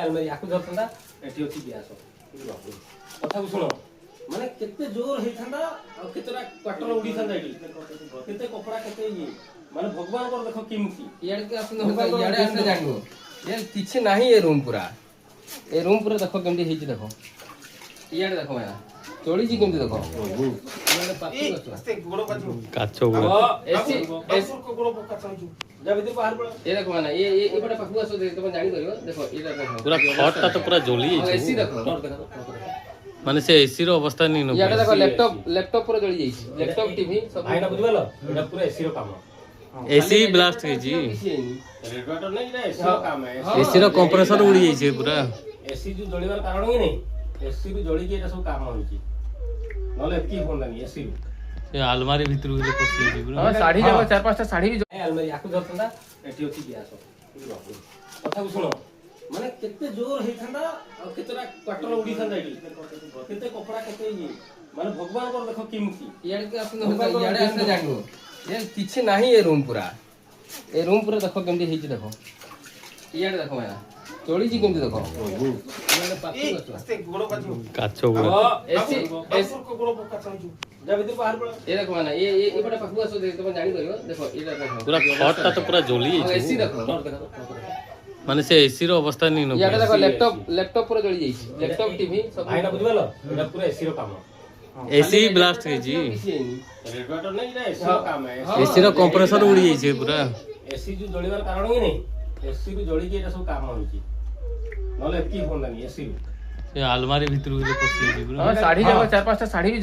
आलमारी आकु धरथंदा एठी अछि ग्यास कथा सुनो माने केते जोर हेई थांदा आ केतेरा क्वार्टर उडी थांदा एठी केते कपड़ा केते ये माने भगवान को देखो किमती यार के आसन याडे आसन जानिबो ये किछ नाही ए रूम पूरा देखो केमती हेची देखो याडे देखो माया चोली जी केमती देखो याडे पाती गछ से गोड़ो काचो काचो गुड़ो एसी एसी को गोड़ो काचो जा भीतर बाहर पड़ा ये देखो माना ये बड़ा पाखु आसो तुम जानि करियो देखो ये देखो पूरा खटटा तो पूरा जली एसी जाइछ देखो माने से एसी रो अवस्था नहीं न याडे देखो लैपटॉप पूरा जली जाइछ लैपटॉप टीवी सब आइना बुझबालो एटा पूरा एसी रो काम एसी ब्लास्ट है जी रेडिएटर नहीं ना एसी रो काम है एसी रो कंप्रेसर उड़ी जाइछ पूरा एसी जो जळिबार कारण ही नहीं एसी रो जळी के एटा सब काम होई नले की होंदानी एसी रो ये अलमारी भीतर उले पसी जी पूरा हां साड़ी जगह चार पांचटा साड़ी भी आलमारी आकु धरथंदा एठी अछि ग्यास कथा सुनो माने केते जोर हेई थांदा आ केतेरा क्वार्टर उडी थांदा एठी केते कपड़ा केते ये माने भगवान को देखो किमती यार के आसन याडे आसन जानिबो ये किछ नाही ए रूम पूरा देखो केमती हेची देखो याडे देखो माया चोली जी केमती देखो याडे पाती गछ से गोड़ो काचो काचो गुड़ो एसी को गोड़ो काचो जा भीतर बाहर पड़ा ये देखो माना ये बड़ा पाखु आसो तुम जानि करियो देखो ये देखो पूरा खटटा तो पूरा जली एसी जाइछ देखो माने से एसी रो अवस्था नहीं न याडे देखो लैपटॉप पूरा जली जाइछ लैपटॉप टीवी सब आइना बुझबालो एटा पूरा एसी रो काम एसी ब्लास्ट है जी रेडिएटर नहीं ना एसी रो काम है एसी रो कंप्रेसर उड़ी जाइछ पूरा एसी जो जळिबार कारण ही नहीं एसी रो जळी के एटा सब काम होई नले की होंदानी एसी रो ये अलमारी भीतर उले पसी जी पूरा हां साड़ी जगह चार पांचटा साड़ी भी